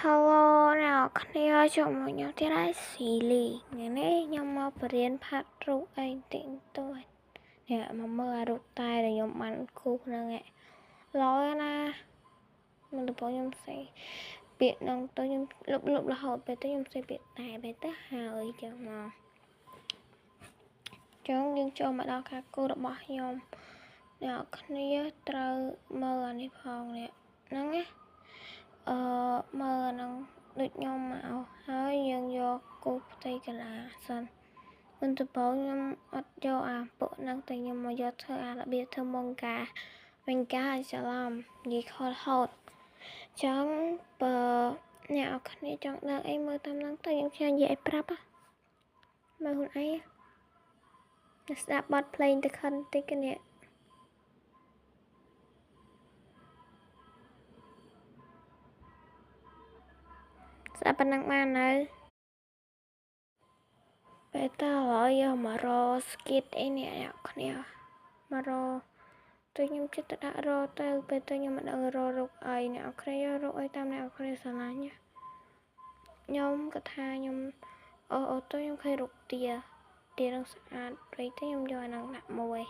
Hello nào,គ្នាចូលមកខ្ញុំទៀតហើយស៊ីលីថ្ងៃនេះខ្ញុំមកបរៀនផាត់រូបអីតិចតួចនេះមកមើលអារូបតែដែលខ្ញុំបានគូសហ្នឹងឯងល្អណាស់មិនទៅខ្ញុំសេពាក្យហ្នឹងទៅខ្ញុំលុបរហូតពេលទៅខ្ញុំសេពាក្យតែពេលទៅហើយចឹងមកចឹងយើងចូលមកដល់ការគូសរបស់ខ្ញុំអ្នកគ្នាត្រូវមើលអានេះផងនេះហ្នឹងណាមើលហ្នឹងដូចខ្ញុំមកហើយយើងយកគូសផ្ទៃកន្លាសិនមិនទៅបងខ្ញុំអត់យកអាពួកហ្នឹងតែខ្ញុំមកយកធ្វើអារបៀបធ្វើមុងការវិញការច្រឡំនិយាយខុសរហូតចឹងបើអ្នកនរគ្នាចង់ដឹងអីមើលតាមហ្នឹងទៅខ្ញុំនិយាយឲ្យប្រាប់មើលខ្លួនឯងស្ដាប់បទភ្លេងទៅខិនតិចគ្នា ស្ដាប់ប៉ុណ្ណឹងបាននៅពេលតើឡើយយកមករកស្គីតអីអ្នកគ្នាមករកទៅខ្ញុំចិត្តទៅដាក់រកទៅពេលទៅខ្ញុំមិនដឹងរករូបអីអ្នកគ្នាយករកអីតាមអ្នកគ្នាស្រឡាញ់ខ្ញុំក៏ថាខ្ញុំអូទៅខ្ញុំឃើញរូបទានឹងស្អាតព្រៃទៅខ្ញុំយកអាហ្នឹងដាក់មួយ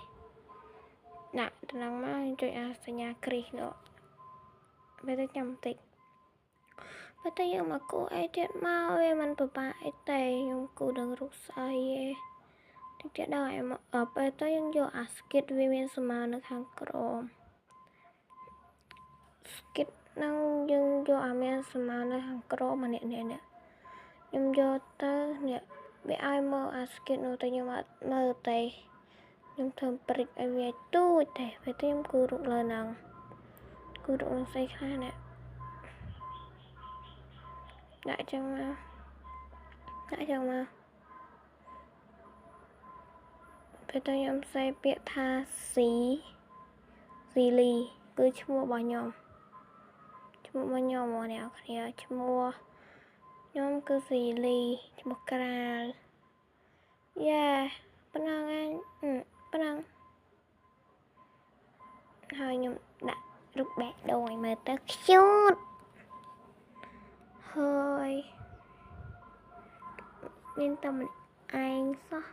ដាក់ទៅហ្នឹងមកខ្ញុំចុចអាសញ្ញាគ្រីសនោះពេលទៅចាំបន្តិចបើតែយើងមកគូអីទៀតមកវាមិនពិបាកអីទេខ្ញុំគូនឹងរូបស្អីឯងតិចទៀតដល់ឲ្យពេលទៅយើងយកអាស្គីតវាមានស្មើនៅខាងក្រោមស្គីតហ្នឹងយើងយកអាមានស្មើនៅខាងក្រោមនេះខ្ញុំយកទៅនេះវាឲ្យមើលអាស្គីតនោះទៅខ្ញុំអត់មើលទេខ្ញុំធ្វើព្រិចឲ្យវាទូចទេពេលទៅខ្ញុំគូរូបលើហ្នឹងគូរូបនឹងស្អីខ្លះនេះដាក់ចឹងមកពេលទៅខ្ញុំសេពាក្យថាស៊ីលីគឺឈ្មោះរបស់ខ្ញុំឈ្មោះរបស់ខ្ញុំមកអ្នកគ្នាឈ្មោះខ្ញុំគឺស៊ីលីឈ្មោះក្រាលយ៉ាប៉ុណ្ណឹងឯងប៉ុណ្ណឹងហើយខ្ញុំដាក់រូបបេះដូងឲ្យមើលទៅខ្ជូតហើយមានតែម្នាក់ឯងសោះ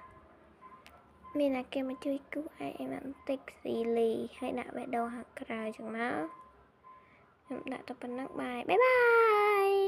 មានតែគេមកជួយគូឯងបន្តិចស៊ីលីហើយដាក់បេះដូងខាងក្រៅចឹងមកខ្ញុំដាក់ទៅប៉ុណ្ណឹងបាយបាយ